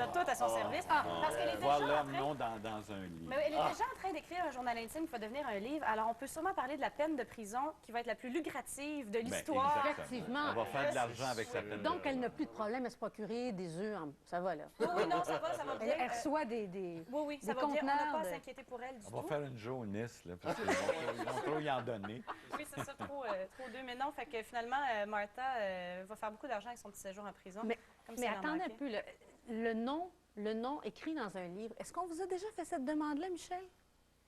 a tout à son service. Parce qu'elle est déjà Voir en l'homme train... non dans un livre. Mais elle est déjà en train d'écrire un journal intime qui va devenir un livre. Alors, on peut sûrement parler de la peine de prison qui va être la plus lucrative de l'histoire. exactement. Effectivement. On va faire de l'argent avec sa peine. Donc, elle n'a plus de problème à se procurer des œufs. Ça va, là. Oui, oui, non, ça va bien. Elle reçoit des Oui, oui, ça des va bien. On n'a pas à conteneurs s'inquiéter pour elle du On va tout. faire une jaunisse, là, parce qu'ils vont trop y en donner. Oui, c'est ça, trop d'eux. Mais non, fait que finalement, Martha va faire beaucoup d'argent avec son petit séjour en prison. Mais, comme mais si elle en attendez un manquait. peu, le nom écrit dans un livre. Est-ce qu'on vous a déjà fait cette demande-là, Michel?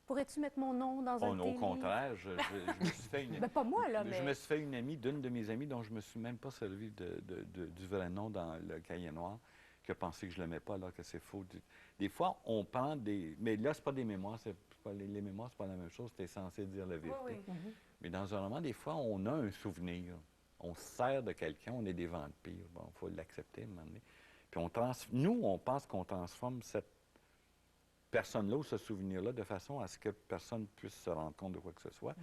Pourrais-tu mettre mon nom dans un de tes Au livres? contraire, je me suis fait une... Ben, pas moi, là, mais... Je me suis fait une amie d'une de mes amies dont je me suis même pas servi du vrai nom dans le cahier noir, qui a pensé que je l'aimais pas alors que c'est faux. Des fois, on prend des... Mais là, c'est pas des mémoires. Les mémoires, c'est pas la même chose. Tu es censé dire la vérité. Oui, oui. Mais dans un roman, des fois, on a un souvenir. On se sert de quelqu'un, on est des vampires. Bon, il faut l'accepter à un moment donné. Puis nous, on pense qu'on transforme cette personne-là ou ce souvenir-là de façon à ce que personne puisse se rendre compte de quoi que ce soit.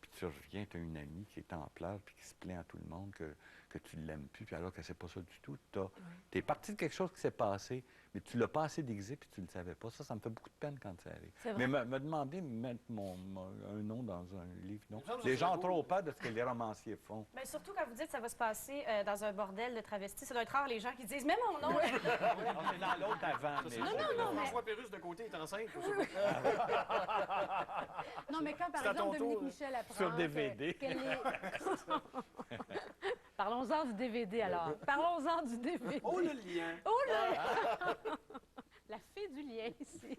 Puis tu reviens, tu as une amie qui est en pleurs puis qui se plaint à tout le monde que tu ne l'aimes plus, puis alors que c'est pas ça du tout. Tu es parti de quelque chose qui s'est passé, mais tu l'as pas assez déguisé puis tu le savais pas. Ça me fait beaucoup de peine quand ça arrive. C'est vrai. Mais me demander de mettre un nom dans un livre, non. Les gens ont trop peur de ce que les romanciers font. Mais surtout quand vous dites que ça va se passer dans un bordel de travestis, ça doit être rare les gens qui disent « Mais mon nom! » On est dans l'autre avant. Mais... non, mais- François Pérusse de côté est enceinte. Non, mais quand, par C'est à exemple, ton tour, Dominique Michel apprend... Sur DVD. Parlons-en du DVD, alors. Parlons-en du DVD. Oh, le lien! Oh là! La fée du lien, ici.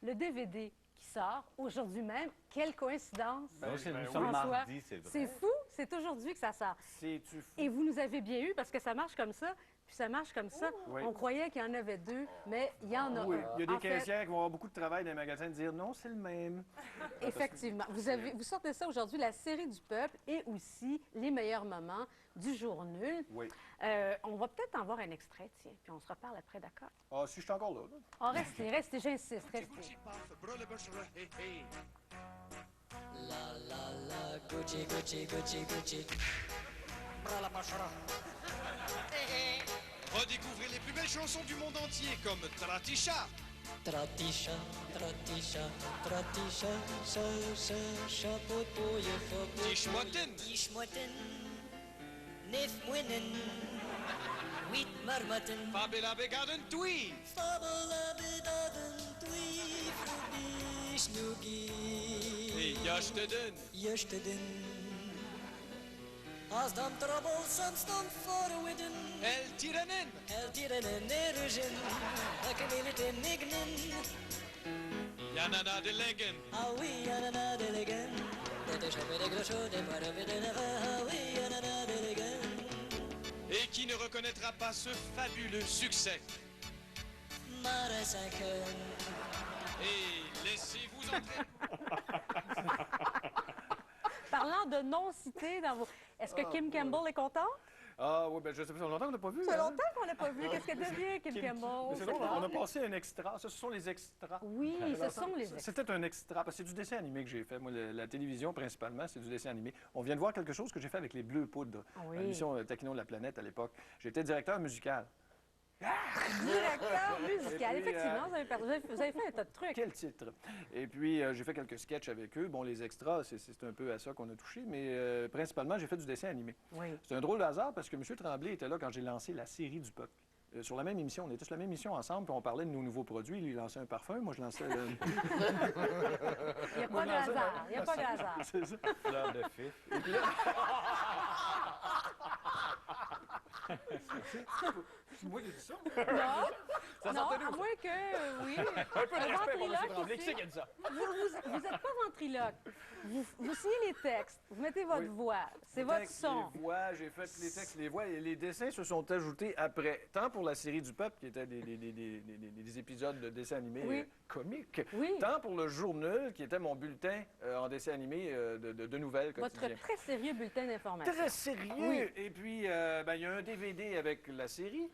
Le DVD qui sort aujourd'hui même. Quelle coïncidence! Nous sommes François. mardi, c'est vrai. C'est fou, c'est aujourd'hui que ça sort. C'est-tu fou? Et vous nous avez bien eu parce que ça marche comme ça, puis ça marche comme ça. Oui. On croyait qu'il y en avait deux, mais il y en a Oui, un. il y a des En fait, caissières qui vont avoir beaucoup de travail dans les magasins de dire non, c'est le même. effectivement. Vous sortez ça aujourd'hui, la série du peuple et aussi les meilleurs moments du jour nul. Oui. On va peut-être en voir un extrait, tiens, puis on se reparle après, d'accord? Ah, si je suis encore là. Oh, restez, j'insiste, restez. La la la, Gucci, Gucci, Gucci, Gucci. Redécouvrez les plus belles chansons du monde entier comme Tratisha, Tratisha, Tratisha, Tratisha, chapeau de pouille, faut Tishmoten, Tishmoten, Nef Mwenen, Huit Marmotten, Fabela Begaden Tui, Fabela Bedaden, Tui, Frubish, Nugi, et Yashteden. Jösteden. Als dan trouble soms dan forwiden, El Tiranen, El tirenen nerugen, a kamilite nignen, Yanana de Legen, ah oui, anana delegen, dat is hebben de grosso de paraviden, ah oui, anana delegen. et qui ne reconnaîtra pas ce fabuleux succès. Maar cinken, Et laissez-vous entrer. Parlant de non-cités dans vos... Est-ce que Kim Campbell est content? Ah oui, ben je sais pas, ça fait longtemps qu'on n'a pas vu. Ça fait hein? longtemps qu'on l'a pas vu. Qu'est-ce qu'elle devient, Kim Mais Campbell? c'est drôle, on a passé un extra. Ça, ce sont les extras. Oui, ce sont les extraits. C'était un extra, parce que c'est du dessin animé que j'ai fait. Moi, la télévision, principalement, c'est du dessin animé. On vient de voir quelque chose que j'ai fait avec les Bleus Poudres, Oui. l'émission Taquinons la planète à l'époque. J'étais directeur musical. Directeur musical. Et puis, Effectivement, vous avez fait un tas de trucs. Quel titre! Et puis, j'ai fait quelques sketchs avec eux. Bon, les extras, c'est un peu à ça qu'on a touché, mais principalement, j'ai fait du dessin animé. Oui. C'est un drôle de hasard parce que M. Tremblay était là quand j'ai lancé la série du peuple. Sur la même émission, on était sur la même émission ensemble, puis on parlait de nos nouveaux produits. Lui, il lançait un parfum, moi, je lançais... Il n'y a pas de hasard. Il n'y a pas de hasard. C'est ça. Fleur de fif. C'est moi qui ai dit ça. Non, non, à moins que, oui. Un peu de respect pour M. Tremblay. Qui ici. c'est qui a dit ça? Vous n'êtes pas ventriloque. Vous signez les textes, vous mettez votre Oui. voix, c'est Les votre textes, son. Les voix, j'ai fait les textes, les voix, et les dessins se sont ajoutés après. Tant pour la série du peuple, qui était des épisodes de dessins animés Oui. comiques, Oui. tant pour le jour nul, qui était mon bulletin en dessin animé de nouvelles Votre quotidiennes. très sérieux bulletin d'information. Très sérieux. Oui. Et puis, il y a un DVD avec la série.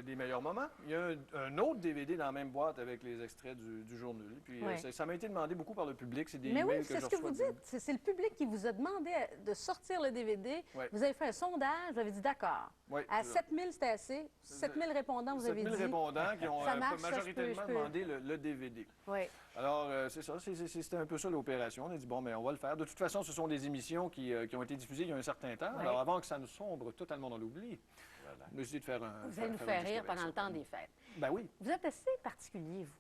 des meilleurs moments. Il y a un autre DVD dans la même boîte avec les extraits du journal. Puis Oui. ça m'a été demandé beaucoup par le public. C'est des Mais oui, emails c'est je ce que vous reçois dites. C'est le public qui vous a demandé de sortir le DVD. Ouais. Vous avez fait un sondage, vous avez dit d'accord. Oui, À c'est ça. 7000, c'était assez. 7000 répondants, vous avez 7000 dit. répondants qui ont Ça marche, ça, majoritairement je peux. demandé le DVD. Oui. Alors, c'est ça, c'était un peu ça l'opération. On a dit, bon, mais on va le faire. De toute façon, ce sont des émissions qui ont été diffusées il y a un certain temps. Ouais. Alors, avant que ça nous sombre totalement dans l'oubli, Voilà. on a décidé de faire un... Vous allez nous faire faire un rire disque avec pendant le ça. temps des fêtes. Ben oui. Vous êtes assez particulier, vous.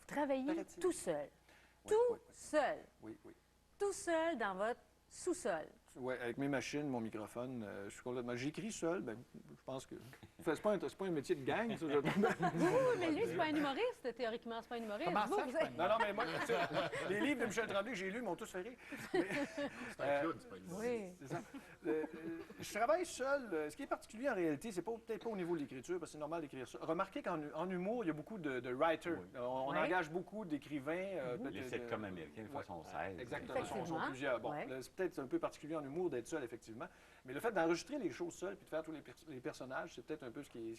Vous travaillez Paraît-il. tout seul. Oui, Tout oui, oui. seul. Oui, oui. Tout seul dans votre sous-sol. Oui, avec mes machines, mon microphone, je suis complètement... J'écris seul, ben, je pense que... Enfin, c'est pas un métier de gang, ça. Oui, mais lui, c'est pas un humoriste, théoriquement, c'est pas un humoriste. Comment Vous, ça, vous c'est pas êtes- Non, non, mais moi, tu sais, les livres de Michel Tremblay que j'ai lus m'ont tous fait rire. Mais, C'est un clown, c'est pas une Oui. c'est ça. Je travaille seul. Ce qui est particulier en réalité, c'est peut-être pas au niveau de l'écriture, parce que c'est normal d'écrire ça. Remarquez qu'en humour, il y a beaucoup de writers. On Oui. engage beaucoup d'écrivains. peut-être, Les sitcoms américains, de ouais. façon 16. Exactement, ils sont Effectivement. plusieurs. Bon, Ouais. c'est peut-être un peu particulier en humour d'être seul, effectivement. Mais le fait d'enregistrer les choses seul puis de faire tous les personnages, c'est peut-être un peu ce qui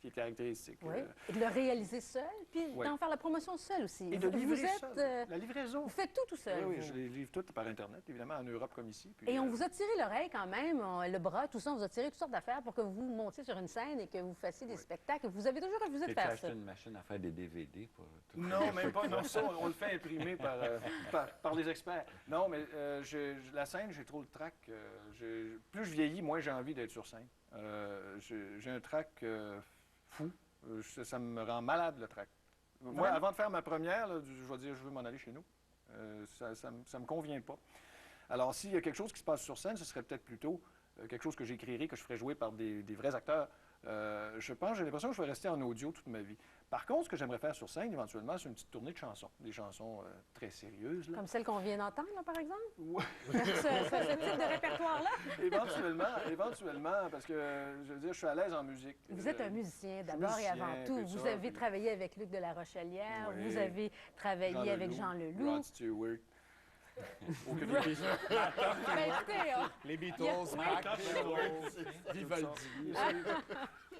est caractéristique. Oui. Et de le réaliser seul, puis Oui. d'en faire la promotion seul aussi. Et de Vous livrer êtes, seul. La livraison. vous faites tout seul. Oui, oui, vous. je les livre toutes par Internet, évidemment, en Europe comme ici. Puis, Et on vous a tiré l'oreille quand même, le bras, tout ça, on vous a tiré toutes sortes d'affaires pour que vous montiez sur une scène et que vous fassiez des spectacles. Vous avez toujours refusé de J'ai faire acheté ça. une machine à faire des DVD pour tout Non, même pas. Non, ça, on le fait imprimer par les experts. Non, mais la scène, j'ai trop le trac. Plus je vieillis, moins j'ai envie d'être sur scène. J'ai un trac fou. Ça me rend malade, le trac. Moi, Vraiment? avant de faire ma première, là, je vais dire, je veux m'en aller chez nous. Ça me convient pas. Alors, s'il y a quelque chose qui se passe sur scène, ce serait peut-être plutôt quelque chose que j'écrirais, que je ferais jouer par des vrais acteurs. Je pense, j'ai l'impression que je vais rester en audio toute ma vie. Par contre, ce que j'aimerais faire sur scène, éventuellement, c'est une petite tournée de chansons. Des chansons très sérieuses, là. Comme celle qu'on vient d'entendre, là, par exemple? Ouais. Ce type de répertoire-là. Éventuellement, parce que, je veux dire, je suis à l'aise en musique. Vous êtes un musicien je suis d'abord et musicien, avant tout. puis Vous ça, avez puis- travaillé avec Luc de la Rochelière, Oui. vous avez travaillé avec Jean Leloup. Rod Stewart. Aucune Ben, écoutez, Les Beatles, Oui. Mac, Beatles, Vivaldi.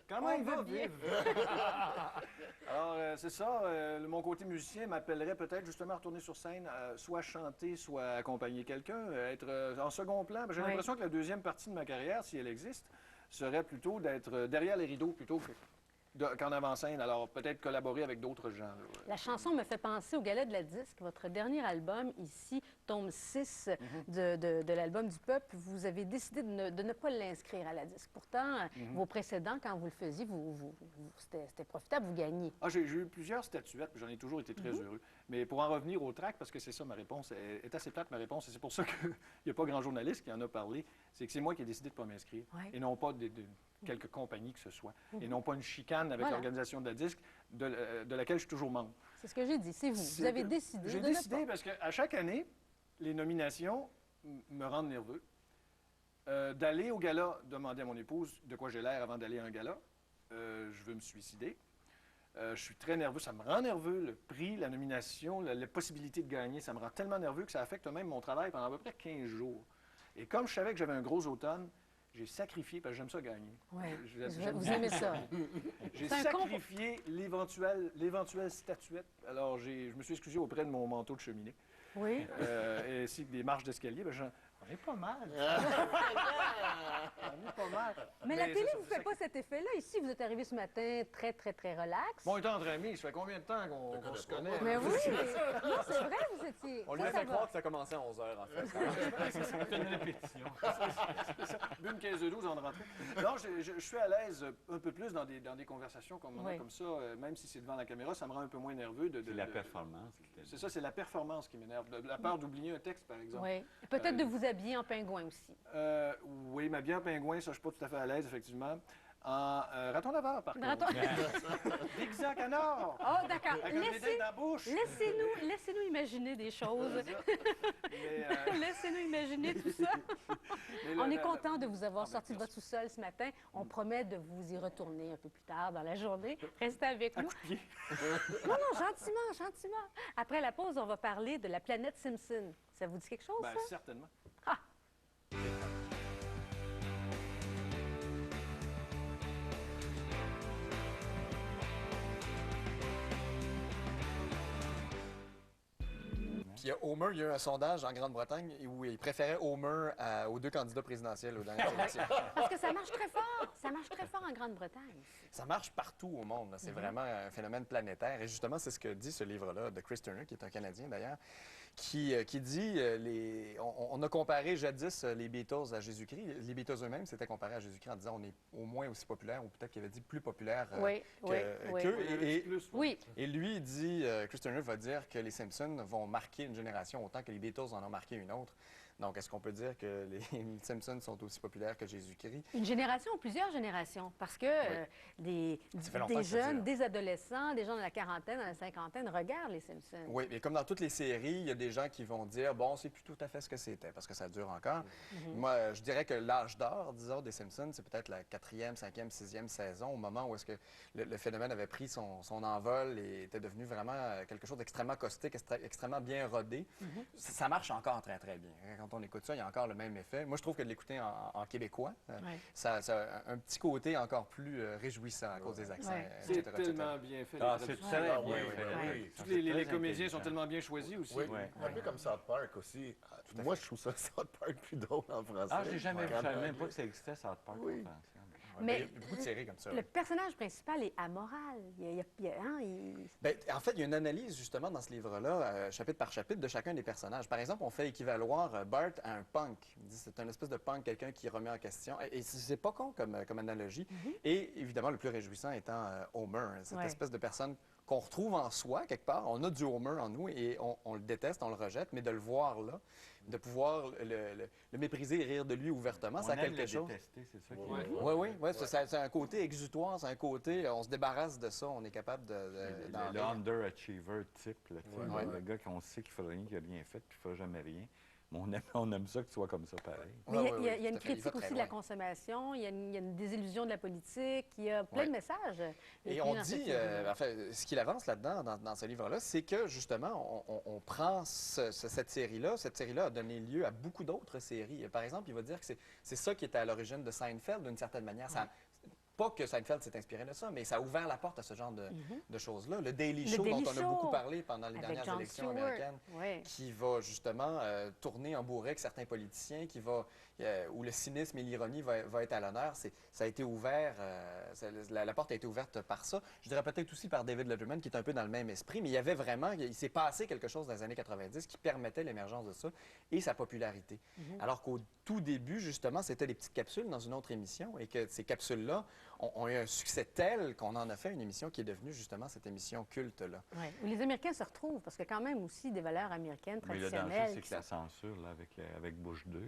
Comment On il va veut bien. vivre? Alors, c'est ça. Mon côté musicien m'appellerait peut-être justement à retourner sur scène, soit chanter, soit accompagner quelqu'un, être en second plan. J'ai Oui. l'impression que la deuxième partie de ma carrière, si elle existe, serait plutôt d'être derrière les rideaux plutôt qu'en avant-scène. Alors, peut-être collaborer avec d'autres gens. Là. La chanson me fait penser au Gala de la Disque, votre dernier album, ici, tome 6 de l'album du Peuple. Vous avez décidé de ne pas l'inscrire à la disque. Pourtant, vos précédents, quand vous le faisiez, c'était profitable, vous gagniez. Ah, j'ai eu plusieurs statuettes, puis j'en ai toujours été très heureux. Mais pour en revenir au track, parce que c'est ça ma réponse, est assez plate ma réponse, et c'est pour ça qu'il n'y a pas grand journaliste qui en a parlé, c'est que c'est moi qui ai décidé de ne pas m'inscrire, Ouais. et non pas de quelques compagnies que ce soit, et non pas une chicane avec Voilà. l'organisation de la disque, de laquelle je suis toujours membre. C'est ce que j'ai dit, c'est vous. Vous C'est avez que décidé J'ai de ne décidé pas. parce qu'à chaque année, les nominations me rendent nerveux. D'aller au gala, demander à mon épouse de quoi j'ai l'air avant d'aller à un gala. Je veux me suicider. Je suis très nerveux. Ça me rend nerveux, le prix, la nomination, la possibilité de gagner. Ça me rend tellement nerveux que ça affecte même mon travail pendant à peu près 15 jours. Et comme je savais que j'avais un gros automne, j'ai sacrifié, parce que j'aime ça gagner. Oui. J'aime Vous bien aimez ça. J'ai C'est un sacrifié l'éventuelle statuette. Alors, je me suis excusé auprès de mon manteau de cheminée. Oui. Ainsi que des marches d'escalier. Ben, j'en ai pas mal. J'en ai pas mal. Mais la télé c'est ça, ne vous c'est fait pas cet effet-là. Ici, vous êtes arrivé ce matin très, très, très relax. Bon, étant entre amis, ça fait combien de temps qu'on se connaît? Mais oui, non, c'est vrai, vous étiez. On lui ça a fait va. croire que ça commençait à 11h, en fait. C'est une répétition. Bu une 15 de 12 en rentrée. Non, je suis à l'aise un peu plus dans des conversations comme, Oui. comme ça. Même si c'est devant la caméra, ça me rend un peu moins nerveux. C'est la performance qui t'a C'est ça, c'est la performance qui m'énerve. La peur d'oublier un texte, par exemple. Oui. Et peut-être de vous habiller en pingouin aussi. Oui, m'habiller en pingouin, ça, je suis pas tout à fait à l'aise, effectivement. En raton laveur, par contre. Raton- Déguisé en canard. Oh, d'accord. Avec un médaille dans la bouche. Laissez-nous imaginer des choses. Mais, Laissez-nous imaginer tout ça. mais On le- est la- content de vous avoir ben, sorti de merci. votre sous-sol ce matin. On promet de vous y retourner un peu plus tard dans la journée. Restez avec nous. pied. Non, non, gentiment, gentiment. Après la pause, on va parler de la planète Simpson. Ça vous dit quelque chose, Ben, ça? certainement. Puis Homer, il y a eu un sondage en Grande-Bretagne où il préférait Homer aux 2 candidats présidentiels aux dernières élections. Parce que ça marche très fort. Ça marche très fort en Grande-Bretagne. Ça marche partout au monde. C'est vraiment un phénomène planétaire. Et justement, c'est ce que dit ce livre-là de Chris Turner, qui est un Canadien d'ailleurs, qui dit on a comparé jadis les Beatles à Jésus-Christ. Les Beatles eux-mêmes s'étaient comparés à Jésus-Christ en disant on est au moins aussi populaire, ou peut-être qu'il avait dit plus populaire qu'eux. Et lui, il dit, Chris Turner va dire que les Simpsons vont marquer une génération autant que les Beatles en ont marqué une autre. Donc, est-ce qu'on peut dire que les Simpsons sont aussi populaires que Jésus-Christ? Une génération ou plusieurs générations, parce que des que jeunes, des adolescents, des gens dans la quarantaine, dans la cinquantaine regardent les Simpsons. Oui, mais comme dans toutes les séries, il y a des gens qui vont dire, bon, c'est plus tout à fait ce que c'était, parce que ça dure encore. Moi, je dirais que l'âge d'or, disons, des Simpsons, c'est peut-être la 4e, 5e, 6e saison, au moment où est-ce que le phénomène avait pris son envol et était devenu vraiment quelque chose d'extrêmement caustique, extrêmement bien rodé. Ça marche encore très, très bien. Quand on écoute ça, il y a encore le même effet. Moi, je trouve que de l'écouter en québécois, ça a un petit côté encore plus réjouissant à cause des accents, C'est etc., tellement bien fait. Ah, c'est très bien oui, fait. Tous les comédiens sont tellement bien choisis aussi. Oui, un peu comme South Park aussi. Moi, je trouve ça South Park plus drôle en français. Ah, j'ai jamais vu. Je savais même pas que ça existait, South Park, en français. Mais il y a beaucoup de séries comme ça. Le personnage principal est amoral. En fait, il y a une analyse justement dans ce livre-là, chapitre par chapitre, de chacun des personnages. Par exemple, on fait équivaloir Bart à un punk. Il dit c'est un espèce de punk, quelqu'un qui remet en question. Et c'est pas con comme analogie. Et évidemment, le plus réjouissant étant Homer, cette espèce de personne qu'on retrouve en soi, quelque part. On a du Homer en nous et on le déteste, on le rejette, mais de le voir là, de pouvoir le mépriser et rire de lui ouvertement, ça a quelque chose. Détester, c'est ça qui est... Oui, c'est un côté exutoire, c'est un côté, on se débarrasse de ça, on est capable le underachiever type, là, le gars qu'on sait qu'il ne fera rien, qu'il n'a rien fait, puis qu'il ne fera jamais rien. Mais on aime ça que ce soit comme ça, pareil. Mais il y a une critique aussi de la consommation, il y a une désillusion de la politique, il y a plein de messages. Et on dit, ce qu'il avance là-dedans, dans ce livre-là, c'est que justement, on prend cette série-là a donné lieu à beaucoup d'autres séries. Par exemple, il va dire que c'est ça qui était à l'origine de Seinfeld, d'une certaine manière. Pas que Seinfeld s'est inspiré de ça, mais ça a ouvert la porte à ce genre de choses-là. Le Daily Show, dont on a beaucoup parlé pendant les dernières élections américaines, qui va justement tourner en bourrée avec certains politiciens, où le cynisme et l'ironie va être à l'honneur. Ça a été ouvert, la porte a été ouverte par ça. Je dirais peut-être aussi par David Letterman, qui est un peu dans le même esprit, mais il s'est passé quelque chose dans les années 90 qui permettait l'émergence de ça et sa popularité. Alors qu'au tout début, justement, c'était des petites capsules dans une autre émission et que ces capsules-là ont eu un succès tel qu'on en a fait une émission qui est devenue justement cette émission culte-là. Oui, où les Américains se retrouvent, parce que quand même aussi des valeurs américaines traditionnelles. Mais le danger, c'est que la censure, là, avec Bush 2,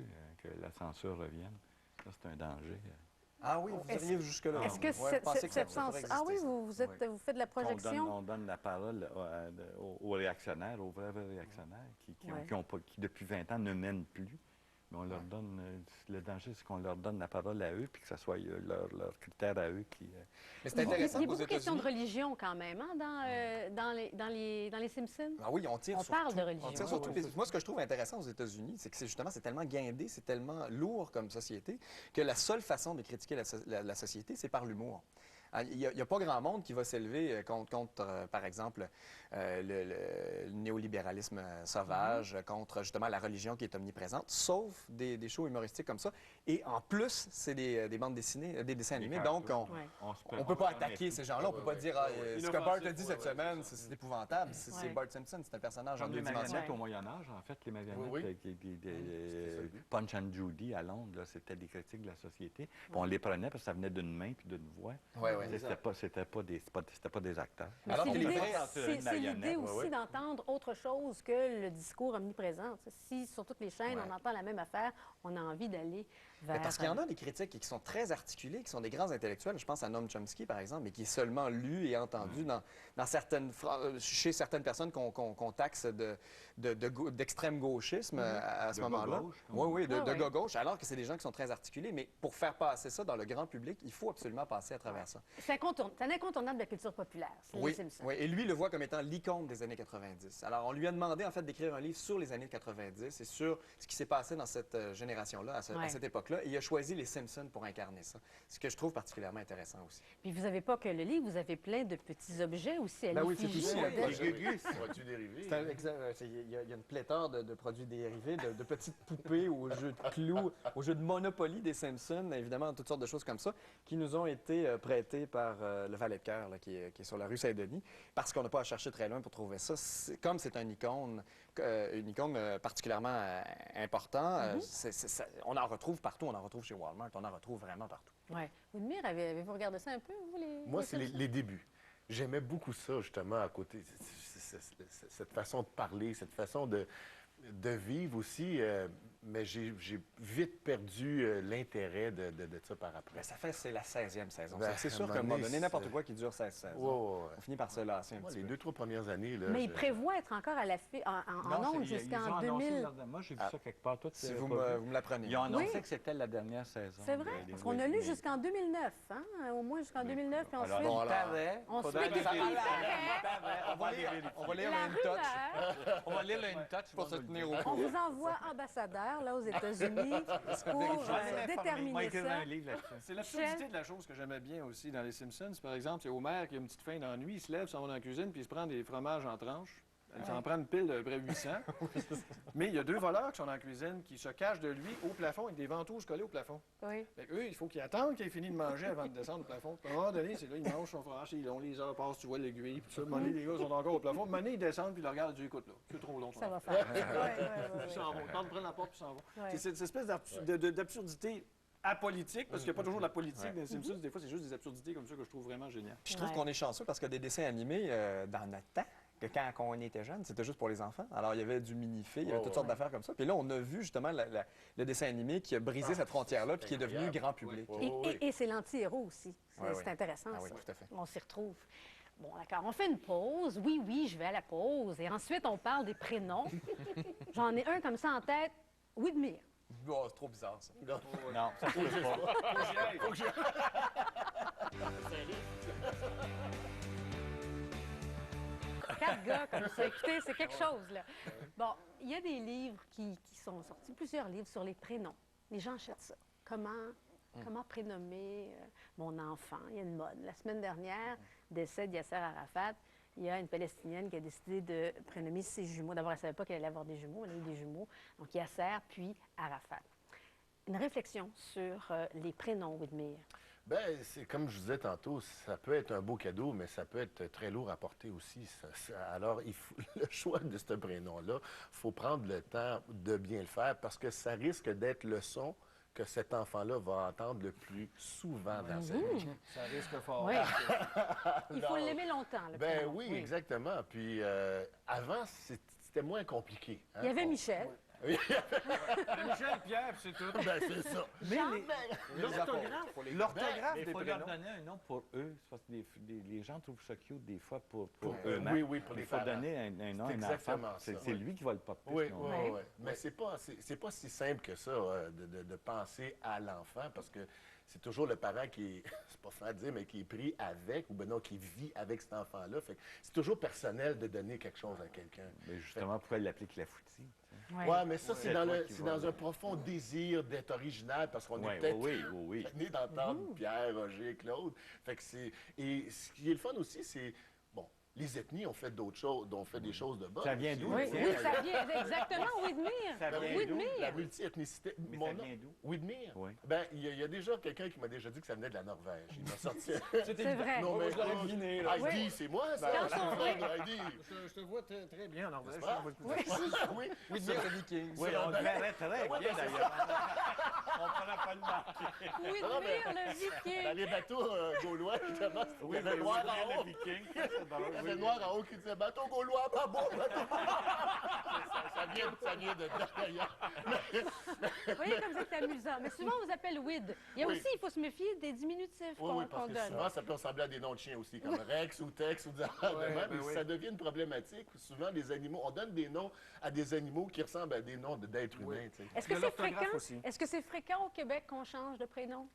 que la censure revienne, ça, c'est un danger. Ah oui, vous arrivez jusque-là. Est-ce que cette censure... Ah oui, vous faites de la projection? On donne la parole aux réactionnaires, aux vrais réactionnaires, qui depuis 20 ans ne mènent plus. Mais on leur donne, le danger, c'est qu'on leur donne la parole à eux, puis que ce soit leurs critères à eux qui... Mais c'est intéressant. Il y a beaucoup de questions de religion quand même, dans les Simpsons. Ah oui, on parle de religion. On tire surtout. Moi, ce que je trouve intéressant aux États-Unis, c'est que c'est tellement guindé, c'est tellement lourd comme société, que la seule façon de critiquer la société, c'est par l'humour. Il n'y a pas grand monde qui va s'élever contre par exemple, le néolibéralisme sauvage, contre justement la religion qui est omniprésente, sauf des shows humoristiques comme ça. Et en plus, c'est des bandes dessinées, des dessins animés. Donc, on ne peut pas attaquer ces gens-là. On ne peut pas dire ce que Bart a dit cette semaine, c'est épouvantable. C'est Bart Simpson, c'est un personnage en deux dimensions. Les marionnettes au Moyen-Âge, en fait, les marionnettes Punch and Judy à Londres, c'était des critiques de la société. Puis on les prenait parce que ça venait d'une main puis d'une voix. C'était pas des acteurs. C'est l'idée aussi d'entendre autre chose que le discours omniprésent. Si sur toutes les chaînes, on entend la même affaire, on a envie d'aller vers... Parce qu'il y en a des critiques qui sont très articulés, qui sont des grands intellectuels. Je pense à Noam Chomsky, par exemple, mais qui est seulement lu et entendu chez certaines personnes qu'on taxe d'extrême gauchisme à ce moment-là. Oui, de gauche, alors que c'est des gens qui sont très articulés. Mais pour faire passer ça dans le grand public, il faut absolument passer à travers ça. C'est un incontournable de la culture populaire, les Simpsons. Oui, et lui, il le voit comme étant l'icône des années 90. Alors, on lui a demandé, en fait, d'écrire un livre sur les années 90 et sur ce qui s'est passé dans cette génération-là, à cette époque-là. personnage-là. Et il a choisi les Simpsons pour incarner ça. Ce que je trouve particulièrement intéressant aussi. Puis vous n'avez pas que le livre, vous avez plein de petits objets aussi à Ben oui, c'est l'effigie aussi un modèle. projet. Les gugus, produits dérivés. Il y a une pléthore de produits dérivés, de petites poupées au jeu de clous, au jeu de Monopoly des Simpsons, évidemment, toutes sortes de choses comme ça, qui nous ont été prêtées par le Valet de Cœur, là, qui est sur la rue Saint-Denis, parce qu'on n'a pas à chercher très loin pour trouver ça. Comme c'est une icône particulièrement important, on en retrouve partout, on en retrouve chez Walmart, on en retrouve vraiment partout. Oui. Woodmere, avez-vous regardé ça un peu, vous, Moi, c'est les débuts. J'aimais beaucoup ça, justement, à côté. Cette façon de parler, cette façon de vivre aussi, mais j'ai vite perdu l'intérêt de ça par après. Ben, c'est la 16e saison. Ben, C'est à sûr un qu'à un moment moment donné, donné, n'importe quoi qui dure 16 saisons, on finit par se lasser un Moi, petit les peu. 2-3 premières années, là, Mais il prévoit être encore à en ondes jusqu'en 2000. Moi, j'ai vu ça quelque part. Toi, Si vous me l'apprenez. Ils ont annoncé Oui. que c'était la dernière saison. C'est vrai? Parce qu'on a lu jusqu'en 2009, hein? Au moins jusqu'en 2009, puis ensuite... Bon, alors, On se faudrait fait des aller on va lire le La In Touch. rumeur. On va lire le In Touch Pour se tenir au On courant. vous envoie ambassadeur, là, aux États-Unis, pour déterminer ça. C'est l'absurdité de la chose que j'aimais bien aussi dans les Simpsons. Par exemple, c'est Homer qui a une petite faim d'ennui, il se lève, s'en va dans la cuisine, puis il se prend des fromages en tranches. Il s'en prend une pile de près 800. Mais il y a 2 voleurs qui sont dans la cuisine, qui se cachent de lui au plafond avec des ventouses collées au plafond. Oui. Fait eux, il faut qu'ils attendent qu'il ait fini de manger avant de descendre au plafond. Puis à un moment donné, c'est là, ils mangent son fromage, ils ont les heures passent, tu vois l'aiguille, puis tout ça. À un moment donné, les gars sont encore au plafond. À un moment donné, ils descendent, puis ils le regardent, ils disent, écoute, là, c'est trop long. Ça va faire. Ils s'en vont. Ils tentent de prendre la porte, puis ils s'en vont. Ouais. C'est cette espèce d'absurdité apolitique, parce qu'il n'y a pas toujours de la politique dans les Simpsons. Des fois, c'est juste des absurdités comme ça que je trouve vraiment génial. Puis je trouve qu'on est chanceux parce que des dessins animés, dans notre temps, que quand on était jeune, c'était juste pour les enfants. Alors, il y avait du mini-fé, il y avait toutes sortes d'affaires comme ça. Puis là, on a vu justement le dessin animé qui a brisé cette frontière-là puis qui est devenu grand public. Et c'est l'anti-héros aussi. C'est intéressant, Ah oui, ça. tout à fait. On s'y retrouve. Bon, d'accord, on fait une pause. Oui, je vais à la pause. Et ensuite, on parle des prénoms. J'en ai un comme ça en tête, Woodmere. Oh, c'est trop bizarre, ça. Non, ça se peut pas. 4 gars comme ça. Écoutez, c'est quelque chose, là. Bon, il y a des livres qui sont sortis, plusieurs livres sur les prénoms. Les gens achètent ça. Comment prénommer mon enfant? Il y a une mode. La semaine dernière, décès de Yasser Arafat, il y a une Palestinienne qui a décidé de prénommer ses jumeaux. D'abord, elle ne savait pas qu'elle allait avoir des jumeaux. Elle a eu des jumeaux. Donc, Yasser, puis Arafat. Une réflexion sur les prénoms, Woodmere. Ben, c'est comme je disais tantôt, ça peut être un beau cadeau, mais ça peut être très lourd à porter aussi. Alors, le choix de ce prénom-là, il faut prendre le temps de bien le faire parce que ça risque d'être le son que cet enfant-là va entendre le plus souvent dans sa vie. Ça risque fort. Oui. Il faut l'aimer longtemps, le Ben prénom. oui, exactement. Puis avant, c'était moins compliqué. Hein? Il y avait Michel. Michel, Pierre, c'est tout. Ben, c'est ça. Mais L'orthographe il des faut leur prénoms. donner un nom pour eux. C'est parce que les gens trouvent ça cute des fois pour Pour eux-mêmes. oui, pour les Il faut parents. donner un nom à un enfant. exactement ça, C'est oui. lui qui va le porter. Oui, ce oui, nom-là. oui. Mais c'est pas si simple que ça de penser à l'enfant parce que c'est toujours le parent qui est, c'est pas facile à dire, mais qui est pris avec, ou ben non, qui vit avec cet enfant-là. Fait que c'est toujours personnel de donner quelque chose à quelqu'un. Mais justement, pourquoi l'appeler Clafoutis? Ouais, mais ça, c'est dans, toi qui c'est vas dans un profond désir d'être original parce qu'on Ouais, est peut-être oui. tanné d'entendre Pierre, Roger, Claude. Fait que c'est... Et ce qui est le fun aussi, c'est... Bon, les ethnies ont fait d'autres choses, ont fait des choses de bonnes. Ça vient aussi. d'où, Oui, Tiens, ça vient exactement, Woodmere. Ça vient d'où? La Woodmere. multi-ethnicité. Mais Mon ça nom, vient d'où? Woodmere. Oui. Ben, il y a déjà quelqu'un qui m'a déjà dit que ça venait de la Norvège. Il m'a sorti... C'est vrai. Non, mais je l'aurais deviné, là. Heidi, c'est moi, ça. Quand son frère- Heidi. Je te vois très bien en Norvège. N'est-ce pas? Oui. Oui, dire le Viking. Oui, on le verrait très bien d'ailleurs. On ne pourrait pas le marquer. Woodmere, le viking. Dans les bateaux gaulois, justement, il y avait noir en haut. Viking. Il y avait noir en haut qui disait bateau gaulois, pas beau, bateau. ça vient de derrière. Vous voyez comme c'est amusant. Mais souvent, on vous appelle Wid. Il y a Oui. aussi, il faut se méfier des diminutifs Oui, qu'on parce que donne. souvent, ça peut ressembler à des noms de chiens aussi, comme Rex ou Tex ou des affaires de même. ben Et oui. ça devient une problématique. Souvent, les animaux, on donne des noms à des animaux qui ressemblent à des noms d'êtres humains. Tu sais. Est-ce que Il y a c'est l'orthographe fréquent? aussi. Est-ce que c'est fréquent au Québec qu'on change de prénom?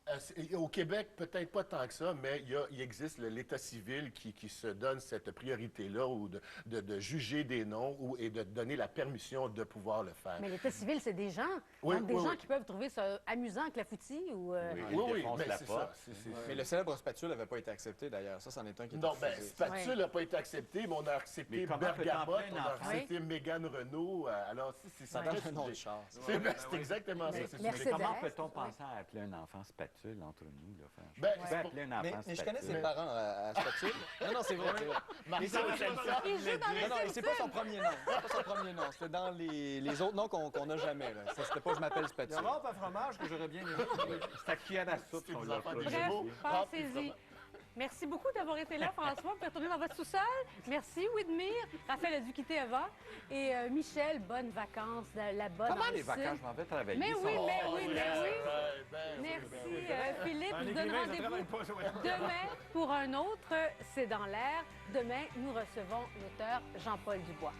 Au Québec, peut-être pas tant que ça, mais il existe l'état civil qui se donne cette priorité-là ou de juger des noms et de donner la permission de pouvoir le faire. Mais l'état civil, c'est des gens. Oui, Donc, des oui, gens oui. qui peuvent trouver ça amusant, clafoutis ou... Oui, défonce mais la c'est porte. ça. Mais le célèbre spatule n'avait pas été accepté, d'ailleurs. Ça, c'en est un qui était Non, ben, refusé. Spatule n'a pas été accepté, mais on a accepté Mais comment peut-on Bergamote, appeler un on a enfant? accepté Mégane Renault. Alors, c'est Ça très donne un nom de sujet. char. C'est exactement ça. Mais c'est merci. sujet. Mais comment Mercedes, peut-on oui. penser à appeler un enfant spatule entre nous, là, franchement? Ben, Tu peux c'est appeler un enfant Mais je connais ses spatule. parents à spatule. Non, non, c'est vrai. C'est vrai. Marcel, c'est ça. Il joue dans les Non, non, c'est pas Simpsons. son premier nom. C'est pas son premier nom. C'était dans les autres noms qu'on n'a jamais. Là. C'était pas « Je m'appelle Il y spatule a râpe à fromage que j'aurais bien aimé. C'est à cuillère à soupe C'est qu'on des l'a enfants pas. des Bref, Gémeaux. Ah, puis pensez-y. vraiment. Merci beaucoup d'avoir été là, François. Vous pouvez retourner dans votre sous-sol. Merci, Widmir. Raphaël a dû quitter Eva. Et Michel, bonnes vacances, la bonne Comment en les Sud. vacances? Je m'en vais travailler. Mais oui, ça. mais oui, mais oui. Ben, Merci, Philippe. Un Je vous donne écrivain, ça rendez-vous travaille pas, Joël. demain pour un autre C'est dans l'air. Demain, nous recevons l'auteur Jean-Paul Dubois.